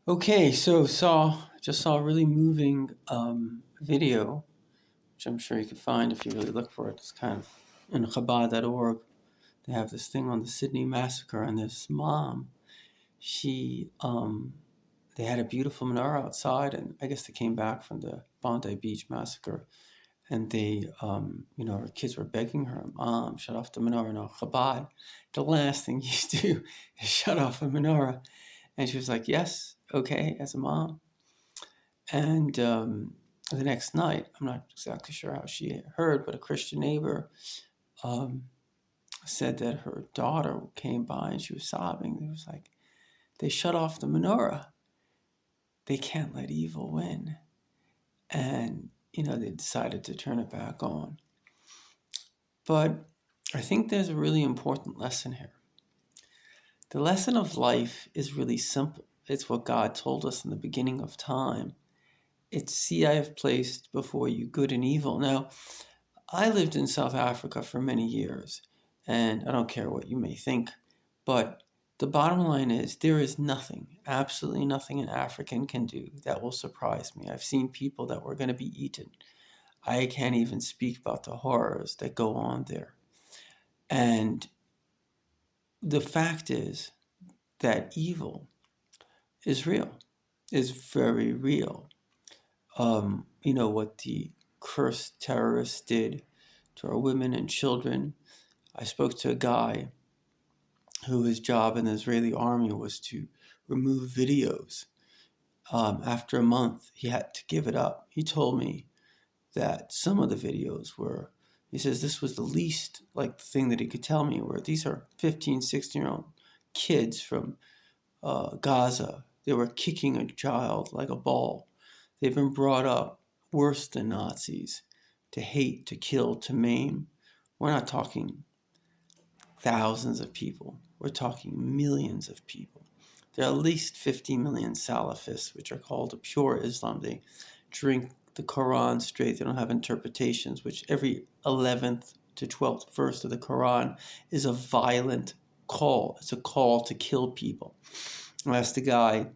Okay, so just saw a really moving video, which I'm sure you could find if you really look for it. It's kind of in Chabad.org. They have this thing on the Sydney massacre, and this mom, she they had a beautiful menorah outside, and I guess they came back from the Bondi Beach massacre, and her kids were begging her, "Mom, shut off the menorah." No, Chabad, the last thing you do is shut off a menorah. And she was like, "Yes, okay," as a mom. And the next night, I'm not exactly sure how she heard, but a Christian neighbor um, said that her daughter came by and she was sobbing. It was like, they shut off the menorah. They can't let evil win. And, they decided to turn it back on. But I think there's a really important lesson here. The lesson of life is really simple. It's what God told us in the beginning of time. It's, "See, I have placed before you good and evil." Now, I lived in South Africa for many years, and I don't care what you may think, but the bottom line is there is nothing, absolutely nothing an African can do that will surprise me. I've seen people that were going to be eaten. I can't even speak about the horrors that go on there. And the fact is that evil is real, is very real. What the cursed terrorists did to our women and children. I spoke to a guy who his job in the Israeli army was to remove videos. After a month, he had to give it up. He told me that some of the videos were, he says this was the least like thing that he could tell me, where these are 15, 16-year-old kids from Gaza. They were kicking a child like a ball. They've been brought up worse than Nazis, to hate, to kill, to maim. We're not talking thousands of people. We're talking millions of people. There are at least 50 million Salafists, which are called a pure Islam. They drink the Quran straight. They don't have interpretations, which every 11th to 12th verse of the Quran is a violent call. It's a call to kill people. I asked the guy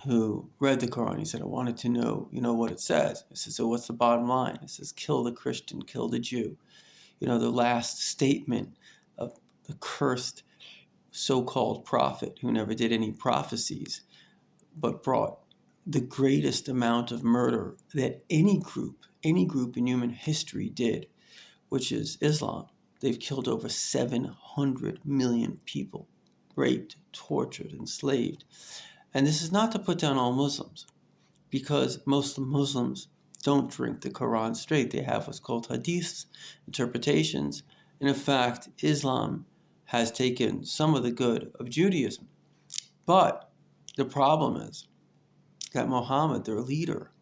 who read the Quran. He said, "I wanted to know, what it says." I said, "So what's the bottom line?" It says, "Kill the Christian, kill the Jew." The last statement of the cursed so-called prophet who never did any prophecies, but brought the greatest amount of murder that any group in human history did, which is Islam. They've killed over 700 million people, raped, tortured, enslaved. And this is not to put down all Muslims, because most Muslims don't drink the Quran straight. They have what's called hadiths, interpretations. And in fact, Islam has taken some of the good of Judaism. But the problem is that Muhammad, their leader,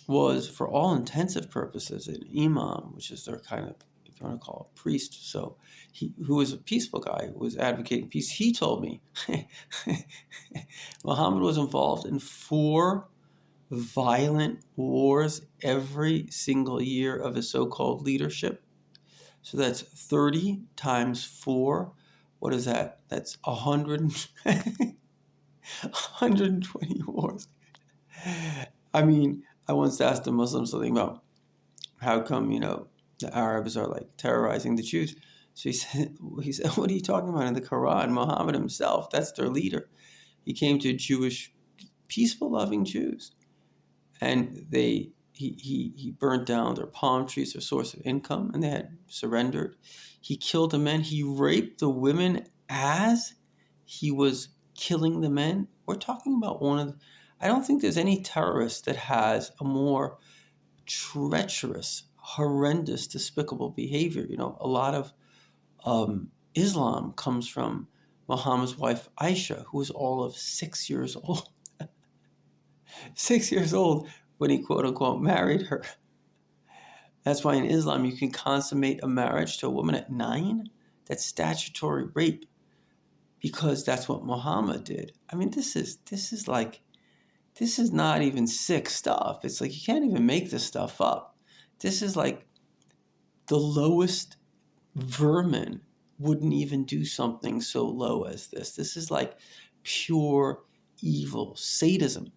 was, for all intensive purposes, an imam, which is their kind of, if you want to call it, priest. So who was a peaceful guy, who was advocating peace. He told me Muhammad was involved in 4 violent wars every single year of his so-called leadership. So that's 30 times 4. What is that? That's 120 wars. I mean, I once asked a Muslim something about how come, the Arabs are like terrorizing the Jews. So he said, "What are you talking about in the Quran? Muhammad himself, that's their leader. He came to Jewish, peaceful, loving Jews. And he burnt down their palm trees, their source of income, and they had surrendered. He killed the men. He raped the women as he was killing the men." We're talking about I don't think there's any terrorist that has a more treacherous, horrendous, despicable behavior. A lot of Islam comes from Muhammad's wife, Aisha, who was all of 6 years old. 6 years old when he, quote unquote, married her. That's why in Islam you can consummate a marriage to a woman at 9. That's statutory rape, because that's what Muhammad did. I mean, this is not even sick stuff. It's like you can't even make this stuff up. This is like the lowest vermin wouldn't even do something so low as this. This is like pure evil sadism.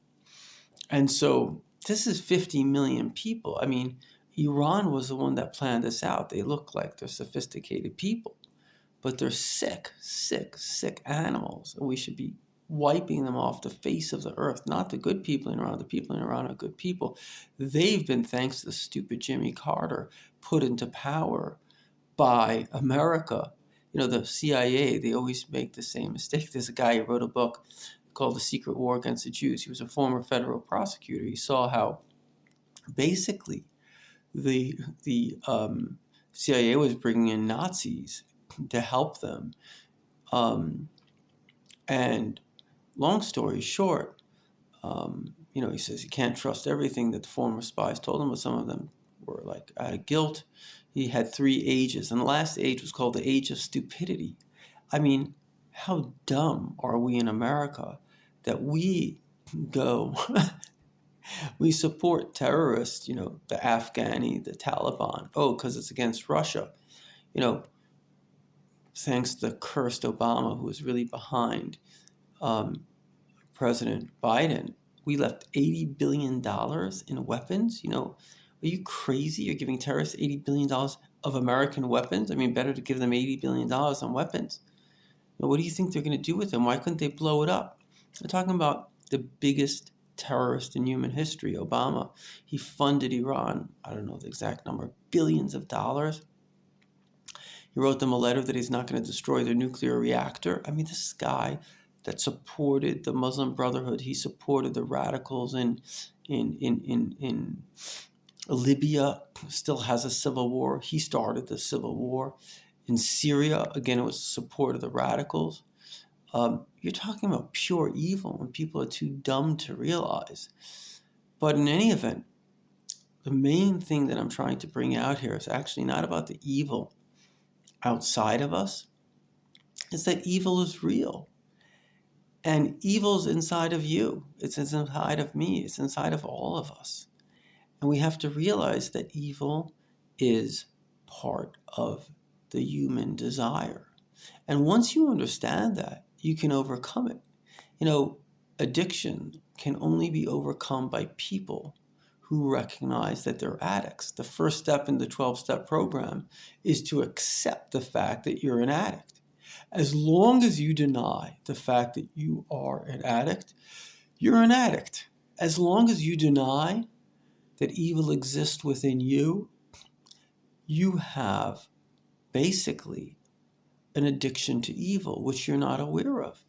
And so this is 50 million people. I mean, Iran was the one that planned this out. They look like they're sophisticated people, but they're sick, sick, sick animals. And we should be wiping them off the face of the earth. Not the good people in Iran. The people in Iran are good people. They've been, thanks to the stupid Jimmy Carter, put into power by America. You know, the CIA, they always make the same mistake. There's a guy who wrote a book called The Secret War Against the Jews. He was a former federal prosecutor. He saw how basically the CIA was bringing in Nazis to help them. And long story short, he says you can't trust everything that the former spies told him, but some of them were like out of guilt. He had 3 ages, and the last age was called the age of stupidity. I mean, how dumb are we in America that we go, we support terrorists, the Afghani, the Taliban, because it's against Russia. Thanks to the cursed Obama, who was really behind President Biden, we left $80 billion in weapons. Are you crazy? You're giving terrorists $80 billion of American weapons? I mean, better to give them $80 billion on weapons. What do you think they're going to do with them? Why couldn't they blow it up? We're talking about the biggest terrorist in human history, Obama. He funded Iran, I don't know the exact number, billions of dollars. He wrote them a letter that he's not going to destroy their nuclear reactor. I mean, this guy that supported the Muslim Brotherhood, he supported the radicals in Libya, still has a civil war. He started the civil war. In Syria, again, it was support of the radicals. You're talking about pure evil when people are too dumb to realize. But in any event, the main thing that I'm trying to bring out here is actually not about the evil outside of us. It's that evil is real. And evil's inside of you. It's inside of me. It's inside of all of us. And we have to realize that evil is part of the human desire. And once you understand that, you can overcome it. Addiction can only be overcome by people who recognize that they're addicts. The first step in the 12-step program is to accept the fact that you're an addict. As long as you deny the fact that you are an addict, you're an addict. As long as you deny that evil exists within you, you have basically an addiction to evil, which you're not aware of.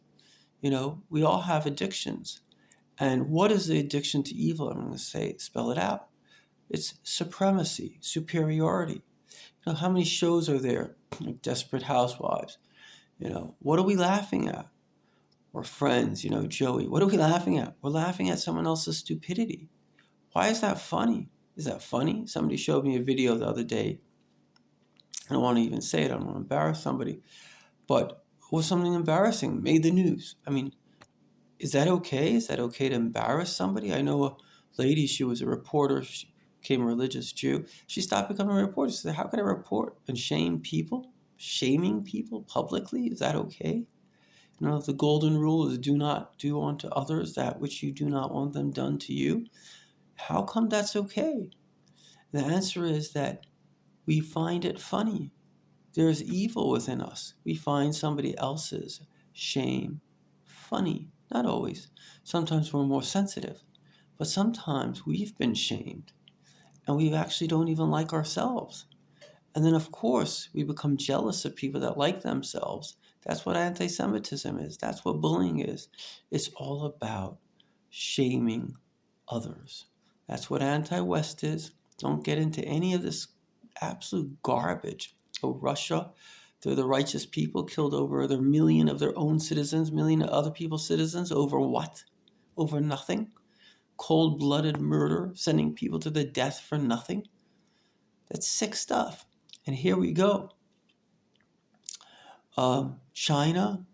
We all have addictions. And what is the addiction to evil? I'm going to spell it out. It's supremacy, superiority. How many shows are there, like Desperate Housewives? What are we laughing at? Or Friends, Joey. What are we laughing at? We're laughing at someone else's stupidity. Why is that funny? Is that funny? Somebody showed me a video the other day. I don't want to even say it. I don't want to embarrass somebody. But it was something embarrassing. Made the news. I mean, is that okay? Is that okay to embarrass somebody? I know a lady, she was a reporter. She became a religious Jew. She stopped becoming a reporter. She said, how can I report and shame people? Shaming people publicly? Is that okay? The golden rule is do not do unto others that which you do not want them done to you. How come that's okay? The answer is that we find it funny. There's evil within us. We find somebody else's shame funny. Not always. Sometimes we're more sensitive. But sometimes we've been shamed and we actually don't even like ourselves. And then, of course, we become jealous of people that like themselves. That's what anti-Semitism is. That's what bullying is. It's all about shaming others. That's what anti-West is. Don't get into any of this absolute garbage. Russia, they're the righteous people, killed over their million of their own citizens, million of other people's citizens. Over what? Over nothing? Cold-blooded murder, sending people to their death for nothing? That's sick stuff. And here we go. China,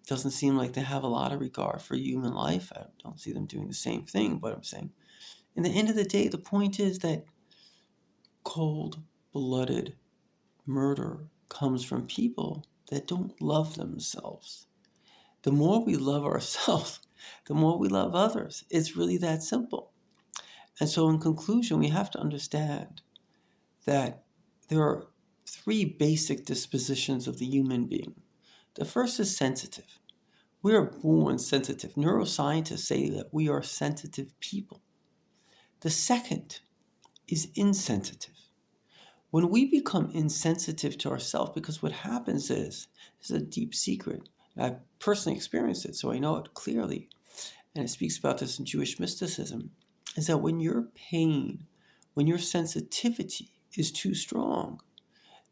doesn't seem like they have a lot of regard for human life. I don't see them doing the same thing, but I'm saying, in the end of the day, the point is that cold-blooded murder comes from people that don't love themselves. The more we love ourselves, the more we love others. It's really that simple. And so in conclusion, we have to understand that there are three basic dispositions of the human being. The first is sensitive. We are born sensitive. Neuroscientists say that we are sensitive people. The second is insensitive. When we become insensitive to ourselves, because what happens is, this is a deep secret. I've personally experienced it, so I know it clearly. And it speaks about this in Jewish mysticism, is that when your pain, when your sensitivity is too strong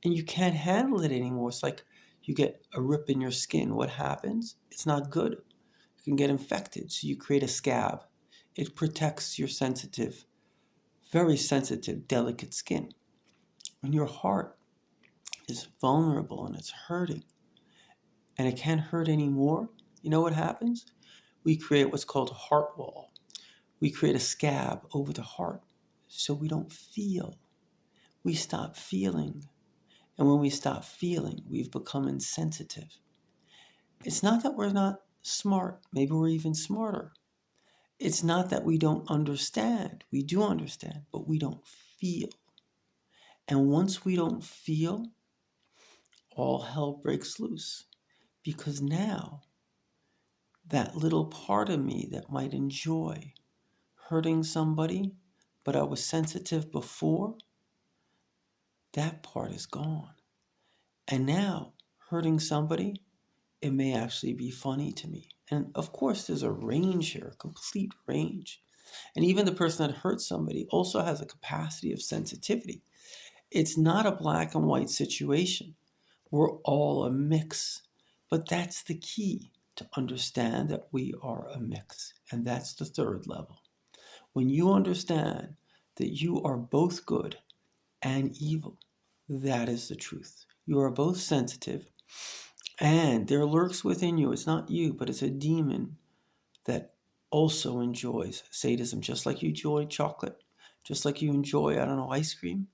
and you can't handle it anymore, it's like you get a rip in your skin. What happens? It's not good. You can get infected, so you create a scab. It protects your sensitive, very sensitive, delicate skin. When your heart is vulnerable and it's hurting and it can't hurt anymore, you know what happens? We create what's called a heart wall. We create a scab over the heart so we don't feel. We stop feeling. And when we stop feeling, we've become insensitive. It's not that we're not smart. Maybe we're even smarter. It's not that we don't understand. We do understand, but we don't feel. And once we don't feel, all hell breaks loose. Because now, that little part of me that might enjoy hurting somebody, but I was sensitive before, that part is gone. And now, hurting somebody, it may actually be funny to me. And of course, there's a range here, a complete range. And even the person that hurts somebody also has a capacity of sensitivity. It's not a black and white situation. We're all a mix. But that's the key, to understand that we are a mix. And that's the third level. When you understand that you are both good and evil, that is the truth. You are both sensitive, and there lurks within you, it's not you, but it's a demon that also enjoys sadism, just like you enjoy chocolate, just like you enjoy, ice cream.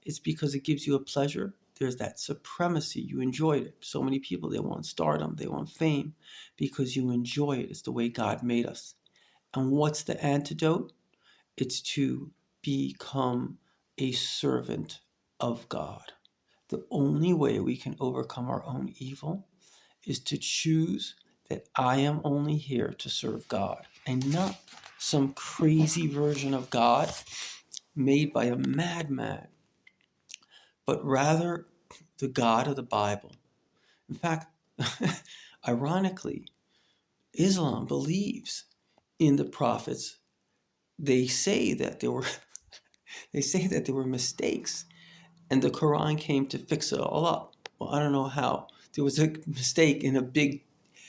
It's because it gives you a pleasure. There's that supremacy. You enjoyed it. So many people, they want stardom, they want fame because you enjoy it. It's the way God made us. And what's the antidote? It's to become a servant of God. The only way we can overcome our own evil is to choose that I am only here to serve God and not some crazy version of God made by a madman, but rather the God of the Bible. In fact, ironically, Islam believes in the prophets. They say that there were mistakes, and the Quran came to fix it all up. Well, I don't know how. There was a mistake in a big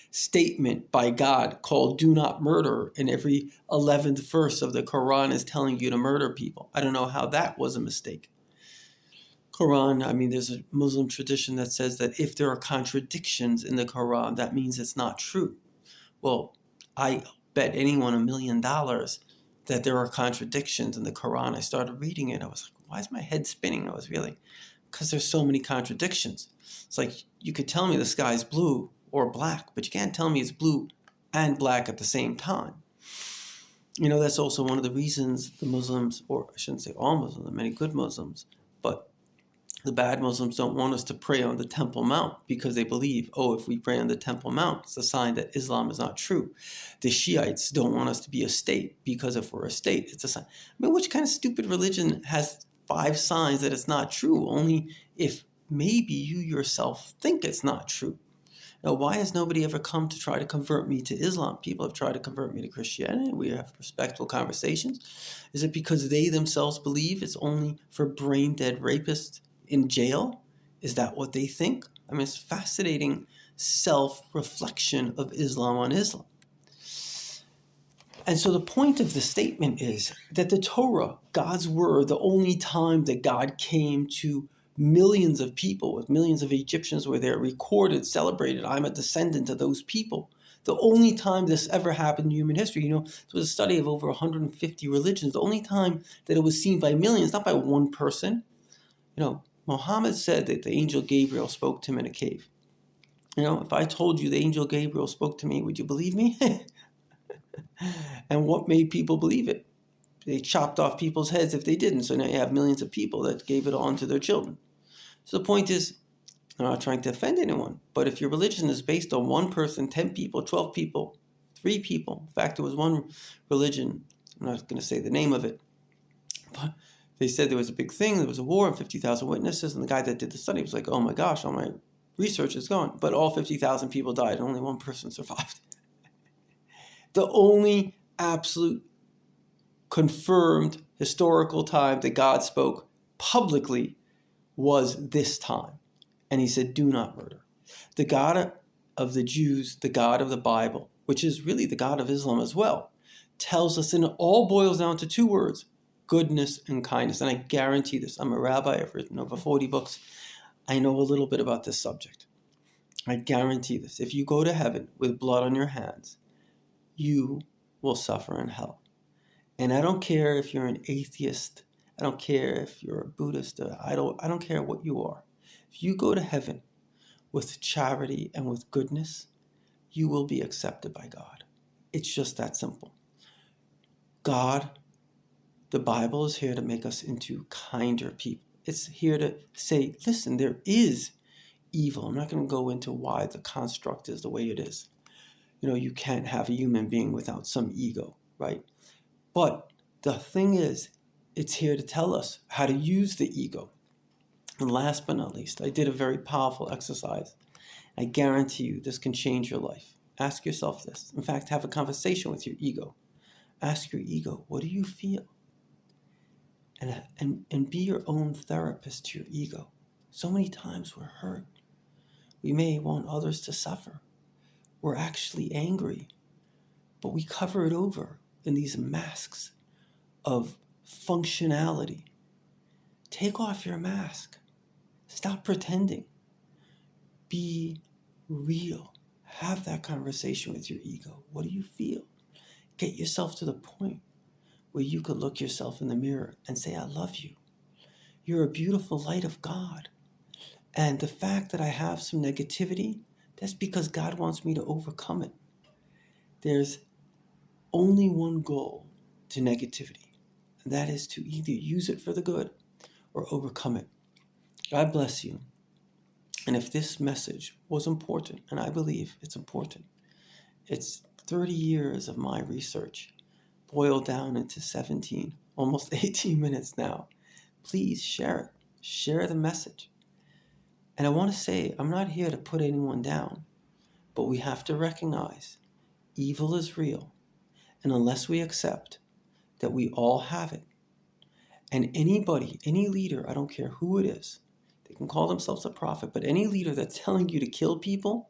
statement by God called "Do not murder," and every 11th verse of the Quran is telling you to murder people. I don't know how that was a mistake. Quran, there's a Muslim tradition that says that if there are contradictions in the Quran, that means it's not true. Well, I bet anyone $1 million that there are contradictions in the Quran. I started reading it. I was like, why is my head spinning? Because there's so many contradictions. It's like, you could tell me the sky's blue or black, but you can't tell me it's blue and black at the same time. That's also one of the reasons the Muslims, or I shouldn't say all Muslims, many good Muslims, but the bad Muslims don't want us to pray on the Temple Mount because they believe, if we pray on the Temple Mount, it's a sign that Islam is not true. The Shiites don't want us to be a state because if we're a state, it's a sign. Which kind of stupid religion has 5 signs that it's not true, only if maybe you yourself think it's not true? Now, why has nobody ever come to try to convert me to Islam? People have tried to convert me to Christianity. We have respectful conversations. Is it because they themselves believe it's only for brain-dead rapists in jail? Is that what they think? It's fascinating self-reflection of Islam on Islam. And so the point of the statement is that the Torah, God's word, the only time that God came to millions of people, with millions of Egyptians were there, recorded, celebrated, I'm a descendant of those people. The only time this ever happened in human history, there was a study of over 150 religions. The only time that it was seen by millions, not by one person. Muhammad said that the angel Gabriel spoke to him in a cave. If I told you the angel Gabriel spoke to me, would you believe me? And what made people believe it? They chopped off people's heads if they didn't. So now you have millions of people that gave it on to their children. So the point is, I'm not trying to offend anyone, but if your religion is based on one person, 10 people, 12 people, 3 people, in fact, there was one religion, I'm not going to say the name of it, but they said there was a big thing, there was a war, and 50,000 witnesses, and the guy that did the study was like, oh my gosh, all my research is gone. But all 50,000 people died, and only one person survived. The only absolute confirmed historical time that God spoke publicly was this time. And he said, do not murder. The God of the Jews, the God of the Bible, which is really the God of Islam as well, tells us, and it all boils down to 2 words, goodness and kindness. And I guarantee this. I'm a rabbi. I've written over 40 books. I know a little bit about this subject. I guarantee this. If you go to heaven with blood on your hands, you will suffer in hell. And I don't care if you're an atheist. I don't care if you're a Buddhist. I don't care what you are. If you go to heaven with charity and with goodness, you will be accepted by God. It's just that simple. God, the Bible is here to make us into kinder people. It's here to say, listen, there is evil. I'm not going to go into why the construct is the way it is. You can't have a human being without some ego, right? But the thing is, it's here to tell us how to use the ego. And last but not least, I did a very powerful exercise. I guarantee you this can change your life. Ask yourself this. In fact, have a conversation with your ego. Ask your ego, what do you feel? And be your own therapist to your ego. So many times we're hurt. We may want others to suffer. We're actually angry, but we cover it over in these masks of functionality. Take off your mask. Stop pretending. Be real. Have that conversation with your ego. What do you feel? Get yourself to the point where you could look yourself in the mirror and say, I love you. You're a beautiful light of God. And the fact that I have some negativity, that's because God wants me to overcome it. There's only one goal to negativity, and that is to either use it for the good or overcome it. God bless you. And if this message was important, and I believe it's important, it's 30 years of my research boiled down into 17, almost 18 minutes now. Please share it. Share the message. And I want to say, I'm not here to put anyone down, but we have to recognize evil is real. And unless we accept that we all have it, and anybody, any leader, I don't care who it is, they can call themselves a prophet, but any leader that's telling you to kill people,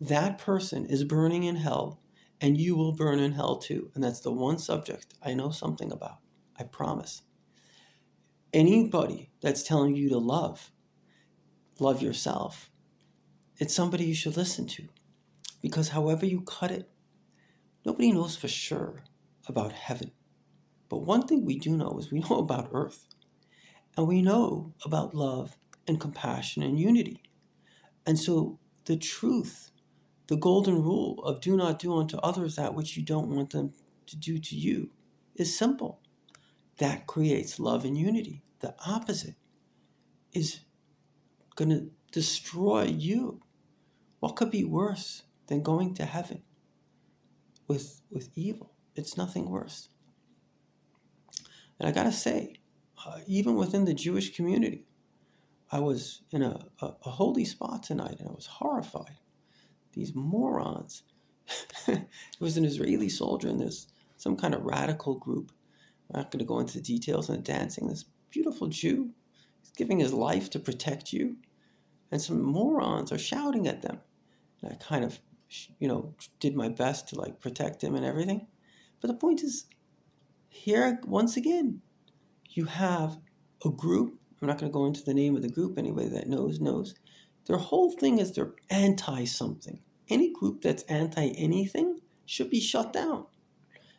that person is burning in hell, and you will burn in hell too. And that's the one subject I know something about. I promise. Anybody that's telling you to love yourself, it's somebody you should listen to. Because however you cut it, nobody knows for sure about heaven. But one thing we do know is we know about earth. And we know about love and compassion and unity. And so the truth, the golden rule of do not do unto others that which you don't want them to do to you, is simple. That creates love and unity. The opposite is going to destroy you. What could be worse than going to heaven with evil? It's nothing worse. And I got to say, even within the Jewish community, I was in a holy spot tonight, and I was horrified. These morons. It was an Israeli soldier, and there's some kind of radical group. I'm not going to go into the details on the dancing. This beautiful Jew, he's giving his life to protect you, and some morons are shouting at them. And I kind of, did my best to protect him and everything. But the point is, here once again, you have a group. I'm not going to go into the name of the group. Anybody that knows. Their whole thing is they're anti-something. Any group that's anti-anything should be shut down.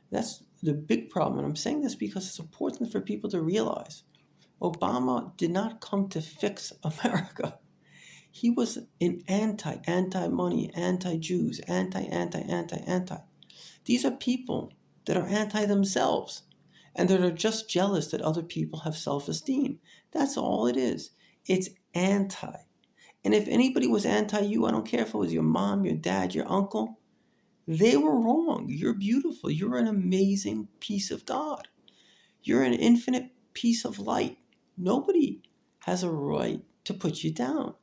That's the big problem. And I'm saying this because it's important for people to realize Obama did not come to fix America. He was an anti-money, anti-Jews, anti. These are people that are anti themselves and that are just jealous that other people have self-esteem. That's all it is. It's anti. And if anybody was anti you, I don't care if it was your mom, your dad, your uncle, they were wrong. You're beautiful. You're an amazing piece of God. You're an infinite piece of light. Nobody has a right to put you down.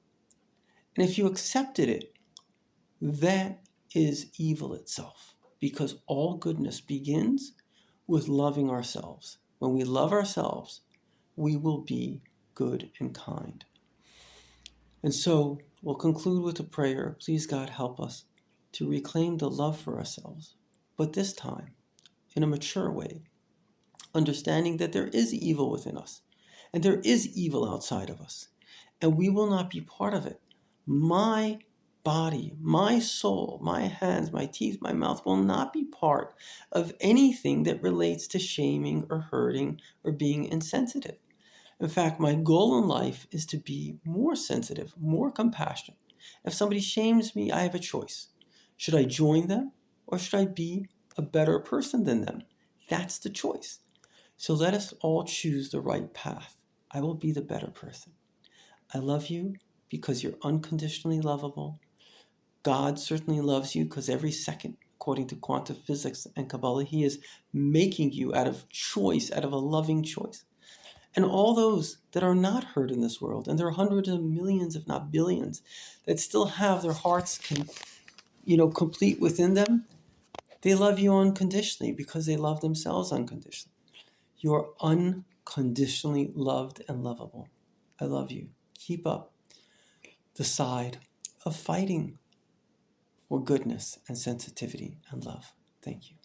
And if you accepted it, that is evil itself, because all goodness begins with loving ourselves. When we love ourselves, we will be good and kind. And so we'll conclude with a prayer. Please, God, help us to reclaim the love for ourselves, but this time in a mature way, understanding that there is evil within us and there is evil outside of us, and we will not be part of it. My body, my soul, my hands, my teeth, my mouth will not be part of anything that relates to shaming or hurting or being insensitive. In fact, my goal in life is to be more sensitive, more compassionate. If somebody shames me, I have a choice. Should I join them or should I be a better person than them? That's the choice. So let us all choose the right path. I will be the better person. I love you because you're unconditionally lovable. God certainly loves you because every second, according to quantum physics and Kabbalah, He is making you out of choice, out of a loving choice. And all those that are not hurt in this world, and there are hundreds of millions, if not billions, that still have their hearts complete within them, they love you unconditionally because they love themselves unconditionally. You're unconditionally loved and lovable. I love you. Keep up the side of fighting for goodness and sensitivity and love. Thank you.